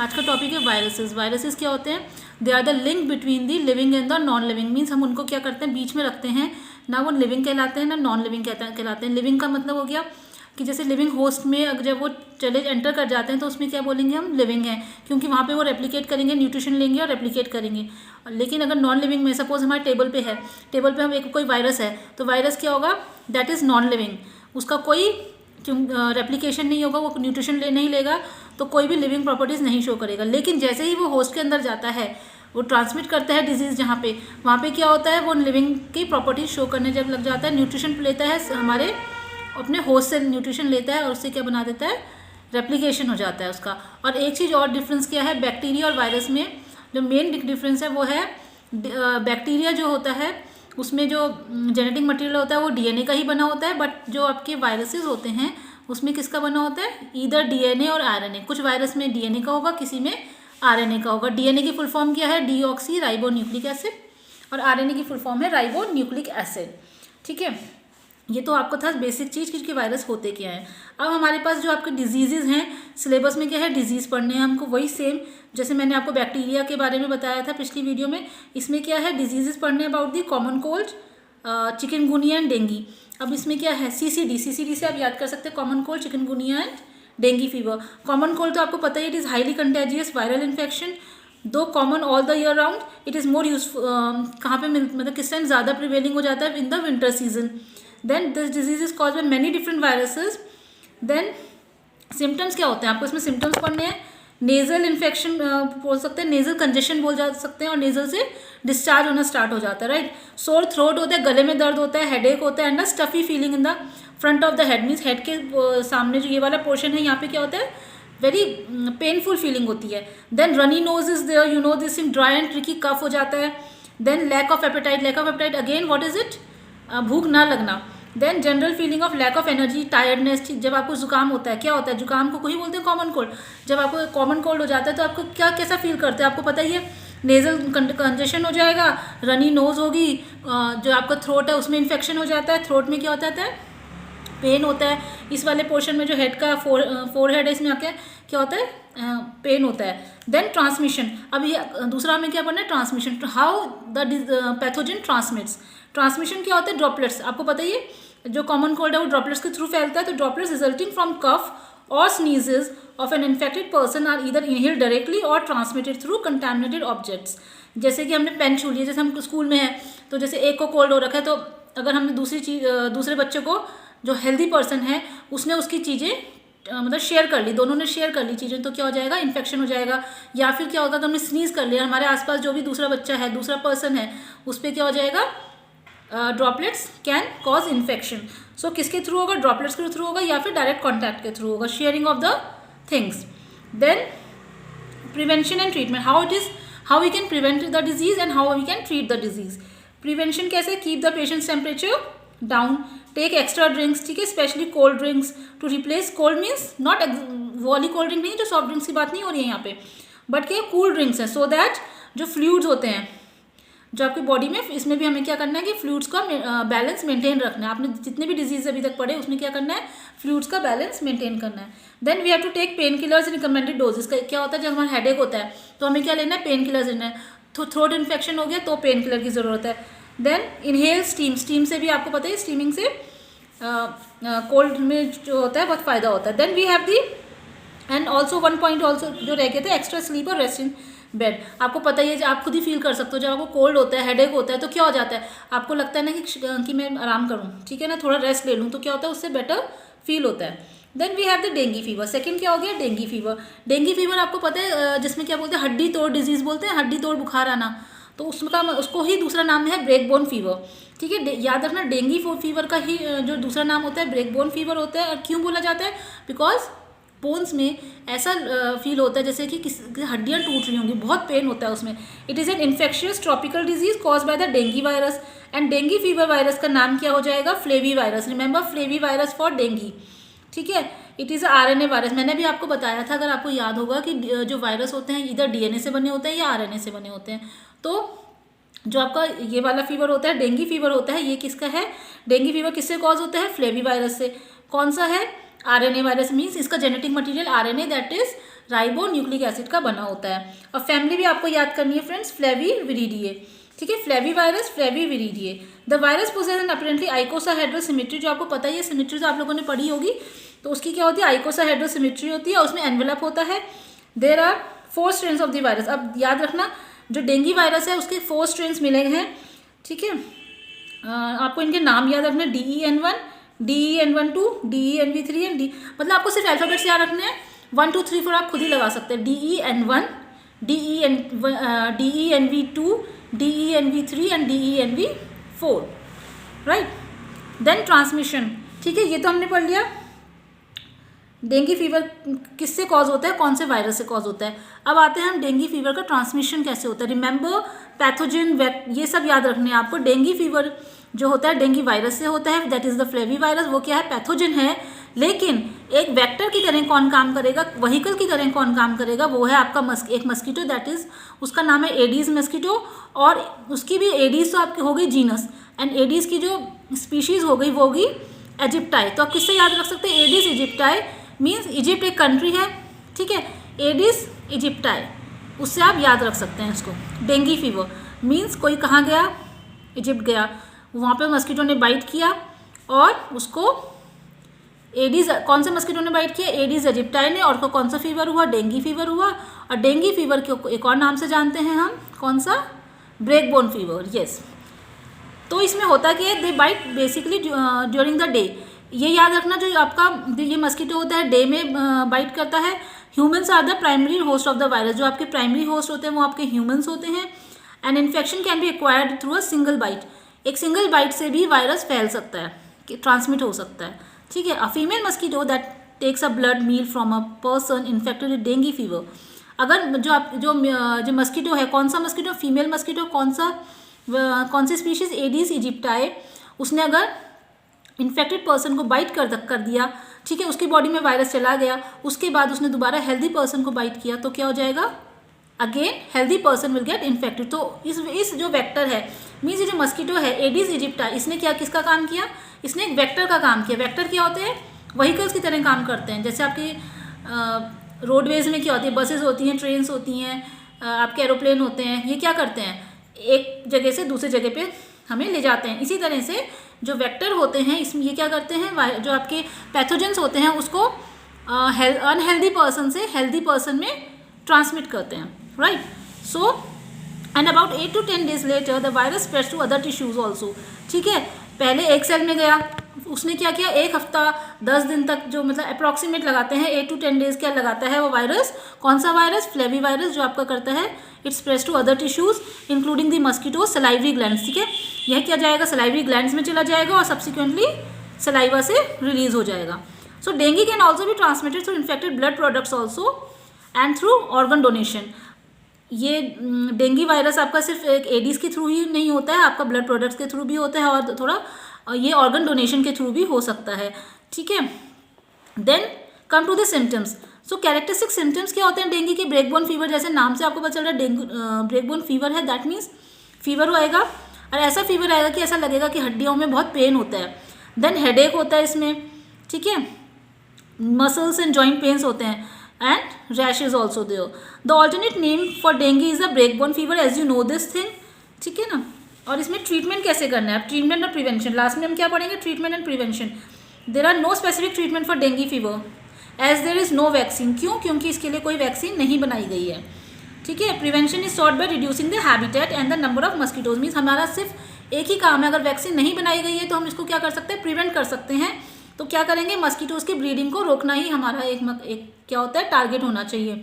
आज का टॉपिक है वायरसेस। वायरसेस क्या होते हैं? They are the link between the living and the non living. Means हम उनको क्या करते हैं, बीच में रखते हैं, ना वो लिविंग कहलाते हैं ना नॉन लिविंग कहलाते हैं। लिविंग का मतलब हो गया कि जैसे लिविंग होस्ट में अगर जब वो चले एंटर कर जाते हैं तो उसमें क्या बोलेंगे हम, लिविंग है, क्योंकि वहाँ पे वो रेप्लिकेट करेंगे, न्यूट्रिशन लेंगे और रेप्लिकेट करेंगे। लेकिन अगर नॉन लिविंग में सपोज हमारे टेबल पे है, टेबल पे हम एक कोई वायरस है, तो वायरस क्या होगा, दैट इज़ नॉन लिविंग, उसका कोई रेप्लिकेशन नहीं होगा, वो न्यूट्रिशन नहीं लेगा, तो कोई भी लिविंग प्रॉपर्टीज़ नहीं शो करेगा। लेकिन जैसे ही वो होस्ट के अंदर जाता है, वो ट्रांसमिट करता है डिजीज़ जहाँ पे, वहाँ पे क्या होता है, वो लिविंग की प्रॉपर्टीज शो करने जब लग जाता है, न्यूट्रिशन लेता है हमारे अपने होस्ट से, न्यूट्रिशन लेता है और उससे क्या बना देता है, रेप्लिकेशन हो जाता है उसका। और एक चीज़ और डिफरेंस क्या है बैक्टीरिया और वायरस में, जो मेन डिफरेंस है वो है बैक्टीरिया जो होता है उसमें जो जेनेटिक मटेरियल होता है वो डीएनए का ही बना होता है, बट जो आपके वायरसेस होते हैं उसमें किसका बना होता है, ईदर डीएनए और आरएनए। कुछ वायरस में डीएनए का होगा, किसी में आरएनए का होगा। डीएनए की फुल फॉर्म क्या है, डीऑक्सी राइबो न्यूक्लिक एसिड, और आरएनए की फुल फॉर्म है राइबो न्यूक्लिक एसिड। ठीक है, ये तो आपको था बेसिक चीज़ कि वायरस होते क्या हैं। अब हमारे पास जो आपके डिजीज़ हैं, सिलेबस में क्या है, डिजीज़ पढ़ने हैं हमको, वही सेम जैसे मैंने आपको बैक्टीरिया के बारे में बताया था पिछली वीडियो में। इसमें क्या है, डिजीज़ पढ़ने about the common cold, chikungunya and dinghy. अब इसमें क्या है, सीसीडी से आप याद कर सकते हैं, common cold, chikungunya and dengue fever. Common cold तो आपको पता ही, it is highly contagious viral infection, दो common all the year round. It is more useful, कहाँ पे मतलब किस टाइम ज़्यादा प्रिवेलिंग हो जाता है, in the winter season. Then this disease is cause by many different viruses. Then symptoms क्या होते हैं, आपको इसमें सिम्टम्स पढ़ने हैं। नेजल इन्फेक्शन बोल सकते हैं, नेजल कंजेशन बोल जा सकते हैं, और नेजल से डिस्चार्ज होना स्टार्ट हो जाता है, राइट। सोर थ्रोट होता है, गले में दर्द होता है, हेडेक होता है, and stuffy feeling in the front of the head. Means head के सामने जो ये वाला पोर्शन है, यहाँ पे क्या होता है, वेरी पेनफुल फीलिंग होती है। Then runny nose is there, you know this, in dry and tricky cough हो जाता है। Then lack of appetite again what is it, भूख ना लगना। Then general feeling of lack of energy, tiredness. जब आपको जुकाम होता है, क्या होता है, जुकाम को कोई बोलते हैं कॉमन कोल्ड। जब आपको कॉमन कोल्ड हो जाता है तो आपको क्या कैसा फील करते हैं, आपको पता ही है, नेजल कंजेशन हो जाएगा, रनी नोज होगी, जो आपका थ्रोट है उसमें इन्फेक्शन हो जाता है, थ्रोट में क्या होता है, पेन होता है, इस वाले पोर्शन में जो हेड का फोर हेड है, इसमें आके क्या होता है, पेन होता है। देन ट्रांसमिशन, अब ये दूसरा हमें क्या पढ़ना है, transmission, how the pathogen transmits. Transmission क्या होता है, ड्रॉपलेट्स, आपको पता ही है, जो कॉमन कोल्ड है वो ड्रॉपलेट्स के थ्रू फैलता है। तो ड्रॉपलेट्स रिजल्टिंग फ्रॉम कफ और sneezes of an infected person are either inhaled directly और ट्रांसमिटेड थ्रू कंटामिनेटेड ऑब्जेक्ट्स। जैसे कि हमने पेन छू लिया, जैसे हम स्कूल में है, तो जैसे एक को कोल्ड हो रखा है, तो अगर हमने दूसरे बच्चे को, जो हेल्दी पर्सन है, उसने उसकी चीज़ें मतलब शेयर कर ली, दोनों ने शेयर कर ली चीज़ें, तो क्या हो जाएगा, इन्फेक्शन हो जाएगा। या फिर क्या होगा, तो हमने स्नीज कर लिया, हमारे आसपास जो भी दूसरा बच्चा है, दूसरा पर्सन है, उस पर क्या हो जाएगा, droplets can cause infection. So किसके थ्रू होगा, ड्रॉपलेट्स के थ्रू होगा, या फिर डायरेक्ट कॉन्टैक्ट के थ्रू होगा, sharing of the things. Then prevention and treatment, how we can prevent the disease and how we can treat the disease. Prevention कैसे, keep the patient's temperature down, take extra drinks, ठीक है, specially cold drinks to replace, cold means not वाली cold drink नहीं, जो soft drinks की बात नहीं हो रही है यहाँ पे, बट क्या कूल ड्रिंक्स हैं, सो दैट जो फ्लूइड्स होते हैं जो आपकी बॉडी में, इसमें भी हमें क्या करना है कि फ्लूइड्स का बैलेंस मेंटेन रखना है। आपने जितने भी डिजीज अभी तक पढ़े उसमें क्या करना है, फ्लूइड्स का बैलेंस मेंटेन करना है। Then we have to take pain killers in recommended doses. का क्या होता है, जब हमारा हेडेक होता है तो हमें क्या लेना है, पेन किलर्स लेना है। तो थ्रोट इन्फेक्शन हो गया तो पेन किलर की ज़रूरत है। देन इनहेल स्टीम, स्टीम से भी आपको पता है, स्टीमिंग से कोल्ड में जो होता है बहुत फ़ायदा होता है। Then we have the, and also one point also जो रह गए थे, एक्स्ट्रा स्लीप और रेस्ट इन बेड। आपको पता ही है, आप खुद ही फील कर सकते हो, जब आपको कोल्ड होता है, हेडेक होता है, तो क्या हो जाता है, आपको लगता है ना कि मैं आराम करूँ, ठीक है ना, थोड़ा रेस्ट ले लूँ, तो क्या होता है, उससे बेटर फील होता है। Then we have the dengue fever. Second क्या हो गया, डेंगी फीवर। डेंगी फीवर आपको पता है जिसमें क्या बोलते हैं, हड्डी तोड़ डिजीज़ बोलते हैं, हड्डी तोड़ बुखार आना, तो उसको ही दूसरा नाम है ब्रेक बोन फीवर, ठीक है। याद रखना, डेंगी फीवर का ही जो दूसरा नाम होता है ब्रेक बोन फीवर होता है। और क्यों बोला जाता है, बिकॉज बोन्स में ऐसा फील होता है जैसे कि किसी हड्डियाँ टूट रही होंगी, बहुत पेन होता है उसमें। It is an infectious tropical disease cause by the dinghy virus, and dengue fever virus का नाम क्या हो जाएगा, flavi virus. Remember, flavi virus for dinghy, ठीक है। इट इज़ आरएनए वायरस, मैंने भी आपको बताया था, अगर आपको याद होगा कि जो वायरस होते हैं इधर डीएनए से बने होते हैं या आरएनए से बने होते हैं। तो जो आपका ये वाला फीवर होता है, डेंगी फीवर होता है, ये किसका है, डेंगी फीवर किससे कॉज होता है, फ्लेवी वायरस से। कौन सा है, आरएनए वायरस, मीन्स इसका genetic material RNA, that is ribo nucleic acid का बना होता है। और फैमिली भी आपको याद करनी है फ्रेंड्स, फ्लेविविरिडिए, ठीक है, flavivirus, Flaviviridae. The virus poses an apparently icosahedral symmetry, जो आपको पता ही है, सिमेट्री तो आप लोगों ने पढ़ी होगी, तो उसकी क्या होती है, आइकोसाहेड्रल सिमेट्री होती है, और उसमें एनवेलप होता है। There are 4 strains of the virus. अब याद रखना, जो डेंगू वायरस है उसके 4 स्ट्रेन्स मिले हैं, ठीक है। आपको इनके नाम याद रखना, DEN1, DEN12, DENV3 and D, मतलब आपको सिर्फ अल्फाबेट्स याद रखने हैं। 1 2 3 4 आप खुद ही लगा सकते हैं, DEN1, DENV2, DENV3 and DENV4, right. Then transmission, ठीक है, ये तो हमने पढ़ लिया। डेंगू फीवर किससे कॉज होता है, कौन से वायरस से कॉज होता है। अब आते हैं हम डेंगू फीवर का ट्रांसमिशन कैसे होता है। रिमेंबर पैथोजन, ये सब याद रखने हैं आपको। डेंगू फीवर जो होता है डेंगू वायरस से होता है, that is the flavi virus. वो क्या है, पैथोजन है, लेकिन एक वेक्टर की तरह कौन काम करेगा, व्हीकल की तरह कौन काम करेगा, वो है आपका एक मस्कीटो, दैट इज़ उसका नाम है एडीज मस्कीटो। और उसकी भी एडीज तो आपकी हो गई जीनस, एंड एडीज की जो स्पीशीज़ हो गई वो होगी इजिप्टाई। तो आप किससे याद रख सकते हैं, एडीज इजिप्टाई, मीन्स इजिप्ट एक कंट्री है, ठीक है, एडिस इजिप्टाई, उससे आप याद रख सकते हैं इसको। डेंगू फीवर मीन्स कोई कहाँ गया, इजिप्ट गया, वहाँ पे मस्कीटो ने बाइट किया और उसको एडिस, कौन से मस्कीटो ने बाइट किया, एडिस इजिप्टाई ने, और को कौन सा फीवर हुआ, डेंगू फीवर हुआ। और डेंगू फीवर को एक और नाम से जानते हैं हम, कौन सा, ब्रेक बोन फीवर, यस। तो इसमें होता क्या है, they bite basically during the day. ये याद रखना, जो आपका ये मस्कीटो होता है डे में बाइट करता है। Humans are the primary host of the virus, जो आपके प्राइमरी होस्ट होते हैं वो आपके ह्यूमंस होते हैं। And infection can be acquired through a single bite, एक सिंगल बाइट से भी वायरस फैल सकता है, ट्रांसमिट हो सकता है, ठीक है। A female mosquito that takes a blood meal from a person infected with dengue fever, अगर जो मस्कीटो है, कौन सा मस्कीटो, फीमेल मस्कीटो, कौन सी स्पीशीज, एडिस इजिप्टाई, उसने अगर इन्फेक्टेड पर्सन को बाइट कर दिया, ठीक है, उसकी बॉडी में वायरस चला गया, उसके बाद उसने दोबारा हेल्दी पर्सन को बाइट किया, तो क्या हो जाएगा, again healthy person will get infected. तो इस जो वेक्टर है, मीन्स ये जो मस्कीटो है एडिस इजिप्टाई, इसने क्या, किसका काम किया, इसने एक वेक्टर का काम किया। वेक्टर क्या होते हैं, व्हीकल्स की तरह काम करते हैं। जैसे आपकी रोडवेज में क्या होती है, बसेस होती हैं, ट्रेन्स होती हैं, आपके एरोप्लेन होते हैं, ये क्या करते हैं, एक जगह से दूसरी जगह पे हमें ले जाते हैं। इसी तरह से जो वेक्टर होते हैं, इसमें ये क्या करते हैं, जो आपके पैथोजेंस होते हैं उसको अनहेल्दी पर्सन से हेल्दी पर्सन में ट्रांसमिट करते हैं, right. So and about 8 to 10 days later the virus spreads to other tissues also, ठीक है। पहले एक सेल में गया, उसने क्या किया, 1 हफ्ता 10 दिन तक, जो मतलब अप्रॉक्सीमेट लगाते हैं 8 to 10 days क्या लगाता है वो वायरस, कौन सा वायरस, फ्लेवी वायरस, जो आपका करता है it spreads to other tissues including the mosquito salivary glands, ठीक है। यह क्या जाएगा, सलाइवरी ग्लैंड्स में चला जाएगा और सब्सिक्वेंटली सलाइवा से रिलीज हो जाएगा। सो डेंगू कैन ऑल्सो भी transmitted through infected blood products also and through organ donation. ये डेंगू वायरस आपका सिर्फ एक एडिस के थ्रू ही नहीं होता है, आपका ब्लड प्रोडक्ट्स के थ्रू भी होता है और थोड़ा ये ऑर्गन डोनेशन के थ्रू भी हो सकता है, ठीक है। Then come to the symptoms. So characteristic symptoms क्या होते हैं डेंगू के, ब्रेकबोन फीवर, जैसे नाम से आपको पता चल रहा है डेंगू ब्रेकबोन फीवर है, दैट मीन्स फीवर आएगा और ऐसा फीवर आएगा कि ऐसा लगेगा कि हड्डियों में बहुत पेन होता है। देन हेडेक होता है इसमें, ठीक है, मसल्स एंड जॉइंट पेन्स होते हैं and rashes also there. The alternate name for dengue is a breakbone fever, as you know this thing, ठीक है ना। और इसमें ट्रीटमेंट कैसे करना है, ट्रीटमेंट और प्रिवेंशन, लास्ट में हम क्या पढ़ेंगे, treatment and prevention. There are no specific treatment for dengue fever as there is no vaccine, क्यों, क्योंकि इसके लिए कोई वैक्सीन नहीं बनाई गई है, ठीक है। Prevention is sought by reducing the habitat and the number of mosquitoes, means हमारा सिर्फ एक ही काम है, अगर वैक्सीन नहीं बनाई गई है तो हम इसको क्या कर सकते हैं, प्रिवेंट कर सकते हैं। तो क्या करेंगे, मस्कीटोज की ब्रीडिंग को रोकना ही हमारा एक क्या होता है, टारगेट होना चाहिए,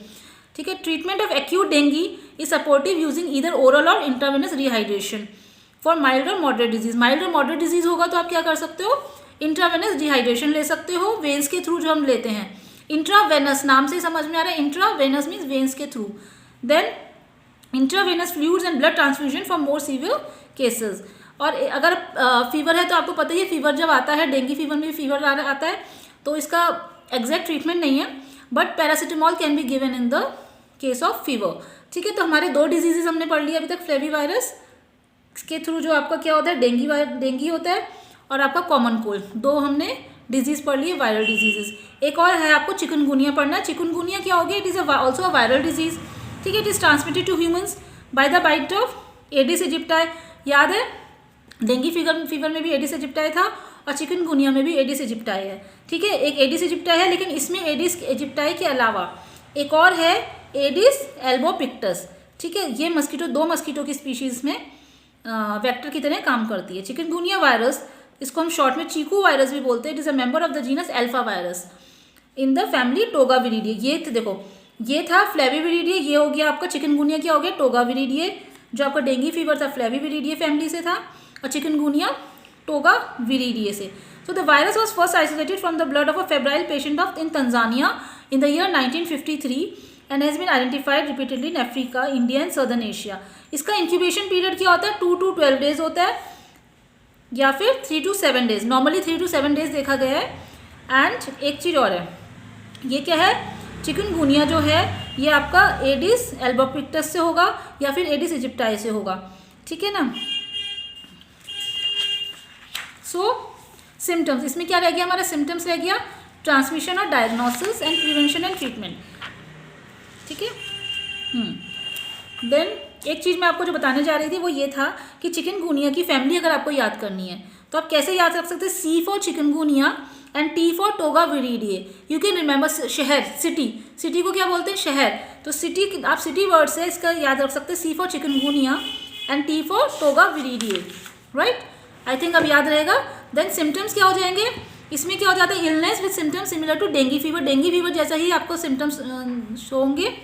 ठीक है। Treatment of acute dengue is supportive using either oral और इंट्रावेनस रिहाइड्रेशन फॉर माइल्ड और मॉडरेट डिजीज। माइल्ड और मॉडरेट डिजीज होगा तो आप क्या कर सकते हो, इंट्रावेनस डिहाइड्रेशन ले सकते हो, वेन्स के थ्रू जो हम लेते हैं। इंट्रावेनस नाम से समझ में आ रहा है, इंट्रावेनस मीन्स वेन्स के थ्रू। Then intravenous fluids and blood transfusion for more severe cases. और अगर फीवर है तो आपको पता ही है, फीवर जब आता है, डेंगू फीवर में भी फीवर आता है, तो इसका एग्जैक्ट ट्रीटमेंट नहीं है, but paracetamol can be given in the case of fever, ठीक है। तो हमारे 2 डिजीजेज हमने पढ़ लिया अभी तक, फ्लेवी वायरस के थ्रू जो आपका क्या होता है, डेंगू होता है, और आपका कॉमन कोल्ड, 2 हमने डिजीज़ पढ़ लिए, वायरल डिजीजेस। एक और है आपको चिकनगुनिया पढ़ना। चिकनगुनिया क्या हो गया? It is also a viral disease, ठीक है। It is transmitted to humans by the bite of aedes aegypti. याद है डेंगू फीवर में भी एडिस एजिप्टाई था और चिकनगुनिया में भी एडिस एजिप्टाई है, ठीक है। एक एडिस एजिप्टाई है, लेकिन इसमें एडिस एजिप्टाई के अलावा एक और है एडिस एल्बोपिक्टस, ठीक है। ये मस्कीटो, 2 मस्कीटो की स्पीशीज़ में वेक्टर की तरह काम करती है। चिकनगुनिया वायरस, इसको हम शॉर्ट में चीकू वायरस भी बोलते हैं। It is a member of the genus alpha virus in the family Togaviridae. ये देखो, ये था फ्लेविविरिडिये, ये हो गया आपका चिकनगुनिया, क्या हो गया? टोगाविरिडिये। जो आपका डेंगू फीवर था फ्लेविविरिडिये फैमिली से था और चिकनगुनिया टोगाविरिडिये से। So the virus was first isolated from the blood of a febrile patient in Tanzania in the year 1953 and has been identified repeatedly in Africa, India and Southern Asia. इसका incubation period क्या होता है? 2 to 12 days होता है या फिर 3 to 7 days. Normally 3 to 7 days देखा गया है। एंड एक चीज़ और है, ये क्या है? चिकनगुनिया जो है ये आपका एडिस एल्बोपिक्टस से होगा या फिर एडिस इजिप्टाई से होगा, ठीक है ना। सो सिम्टम्स, इसमें क्या रह गया हमारा? सिम्टम्स रह गया ट्रांसमिशन और diagnosis and prevention and treatment, ठीक है। देन एक चीज़ मैं आपको जो बताने जा रही थी वो ये था कि चिकनगुनिया की फैमिली अगर आपको याद करनी है तो आप कैसे याद रख सकते हैं? C for chikungunya and T for Togaviridae. You can remember शहर, सिटी। सिटी को क्या बोलते हैं? शहर। तो सिटी, आप सिटी वर्ड से इसका याद रख सकते हैं, C for chikungunya and T for Togaviridae, right. I think अब याद रहेगा। देन सिम्टम्स क्या हो जाएंगे? इसमें क्या हो जाता है? Illness with symptoms similar to dengue fever. Dengue fever जैसा ही आपको सिम्टम्स शो होंगे।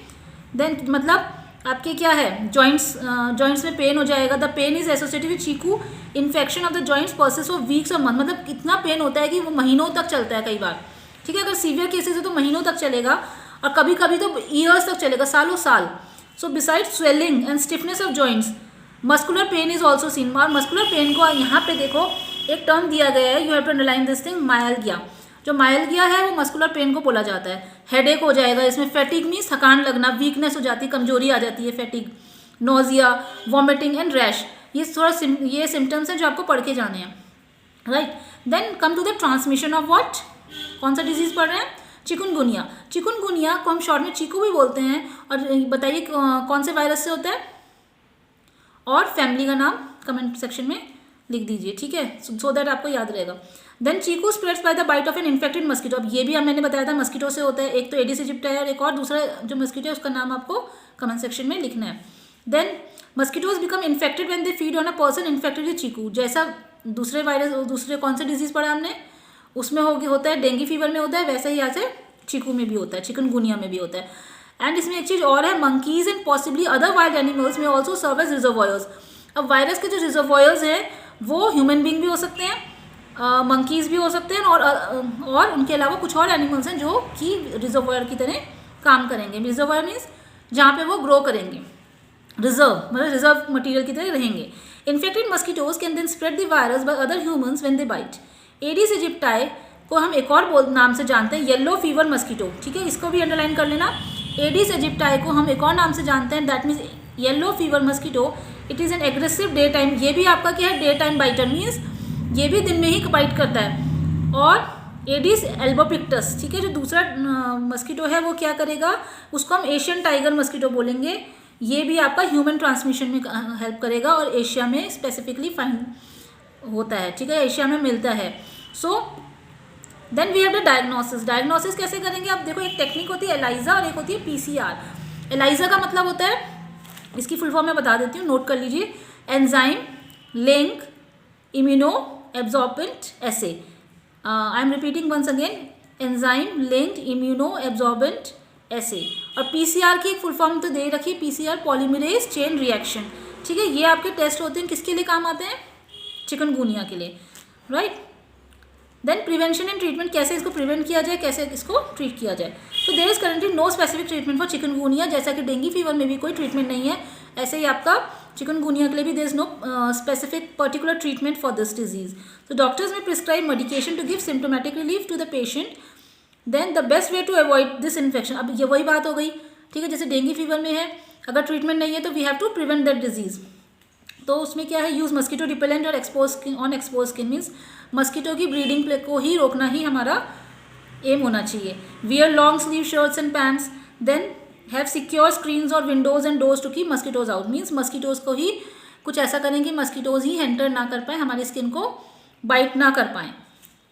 देन मतलब आपके क्या है? जॉइंट्स में पेन हो जाएगा। The pain is associated with chiku infection of the joints persist for weeks और मंथ। मतलब इतना पेन होता है कि वो महीनों तक चलता है कई बार, ठीक है। अगर सीवियर केसेस है तो महीनों तक चलेगा और कभी कभी तो ईयर्स तक चलेगा, सालों साल। So beside swelling and stiffness of joints muscular pain is also seen. और मस्कुलर पेन को यहाँ पे देखो एक टर्म दिया गया है, you have to underline this thing, myalgia. जो मायल्गिया है वो मस्कुलर पेन को बोला जाता है। हेडेक हो जाएगा इसमें, फैटिग मीन्स थकान लगना, वीकनेस हो जाती है, कमजोरी आ जाती है, fatigue, nausea, vomiting and rash. ये थोड़ा ये सिम्टम्स हैं जो आपको पढ़ के जाने हैं, right. Then come to the transmission of what, कौन सा डिजीज पढ़ रहे हैं? चिकनगुनिया। चिकनगुनिया को हम शॉर्ट में चीकू भी बोलते हैं। और बताइए कौन से वायरस से होता है और फैमिली का नाम कमेंट सेक्शन में लिख दीजिए, ठीक है, सो दैट आपको याद रहेगा। Then chiku spreads by the bite of an infected mosquito. अब ये भी मैंने बताया था मस्कीटो से होता है, एक तो एडिस इजिप्टाई और एक और दूसरा जो मस्कीटो है उसका नाम आपको कमेंट सेक्शन में लिखना है। Then mosquitoes become infected when they feed on a person infected with चीकू। जैसा दूसरे वायरस, दूसरे कौन से डिजीज पढ़ा हमने, उसमें होता है डेंगू फीवर में होता है, वैसे ही यहाँ से चीकू में भी होता है, चिकनगुनिया में भी होता है। एंड इसमें एक चीज़ और है, monkeys and possibly other wild animals में ऑल्सो सर्व एज रिजर्वॉयर्स। अब वायरस के जो रिजर्वॉयर्स हैं वो ह्यूमन बींग भी हो सकते हैं, मंकीज़ भी हो सकते हैं और उनके अलावा कुछ और एनिमल्स हैं जो कि रिजर्वॉयर की तरह काम करेंगे। रिजर्वॉयर मीन्स जहाँ पे वो ग्रो करेंगे, रिजर्व मटेरियल की तरह रहेंगे। Infected mosquitoes can then spread the virus by other humans when they bite. Aedes aegypti को हम एक और नाम से जानते हैं, येलो फीवर मस्कीटो, ठीक है, इसको भी अंडरलाइन कर लेना। एडिस इजिप्टाई को हम एक और नाम से जानते हैं, that means yellow fever mosquito. It is an aggressive day time, ये भी आपका क्या है? डे टाइम बाइटर, मीन्स ये भी दिन में ही बाइट करता है। और एडिस एल्बोपिक्टस, ठीक है, जो दूसरा मस्कीटो है वो क्या करेगा? उसको हम एशियन टाइगर मस्कीटो बोलेंगे। ये भी आपका ह्यूमन ट्रांसमिशन में हेल्प करेगा और एशिया में स्पेसिफिकली फाइंड होता है, ठीक है, एशिया में मिलता है। So then we have the diagnosis. Diagnosis कैसे करेंगे? आप देखो, एक टेक्निक होती है एलाइजा और एक होती है PCR। एलाइजा का मतलब होता है, इसकी फुल फॉर्म मैं बता देती हूँ, नोट कर लीजिए, enzyme link immuno absorbent assay. I am repeating once again, enzyme linked immuno absorbent assay. और PCR की एक फुल फॉर्म तो दे रखी है, PCR पॉलीमरेज चेन रिएक्शन, ठीक है। ये आपके टेस्ट होते हैं, किसके लिए काम आते हैं? चिकनगुनिया के लिए, right. Then prevention and treatment, कैसे इसको प्रिवेंट किया जाए, कैसे इसको ट्रीट किया जाए। तो there is currently no specific treatment for chikungunya. जैसा कि डेंगू फीवर में भी कोई ट्रीटमेंट नहीं है, ऐसे ही आपका चिकनगुनिया के लिए भी there is no specific particular treatment for this disease. तो doctors may prescribe medication to give symptomatic relief to the patient. Then the best way to avoid this infection. अब ये वही बात हो गई, ठीक है, जैसे डेंगू फीवर में है, अगर ट्रीटमेंट नहीं है तो we have to prevent that disease. तो उसमें क्या है, यूज़ मस्कीटो रिपेलेंट और expose skin on expose skin, means mosquito की ब्रीडिंग प्ले को ही रोकना ही हमारा एम होना चाहिए. Wear long sleeve shirts and pants, then have secure screens और windows and doors to keep mosquitoes out, means mosquitoes को ही कुछ ऐसा करें कि मस्कीटोज ही एंटर ना कर पाए, हमारी स्किन को बाइट ना कर पाएँ.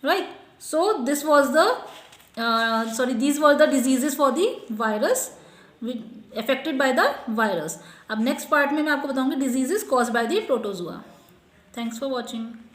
Right. So this was the these were the diseases for the virus affected by the virus. अब नेक्स्ट पार्ट में मैं आपको बताऊंगी diseases caused by the protozoa. Thanks for watching.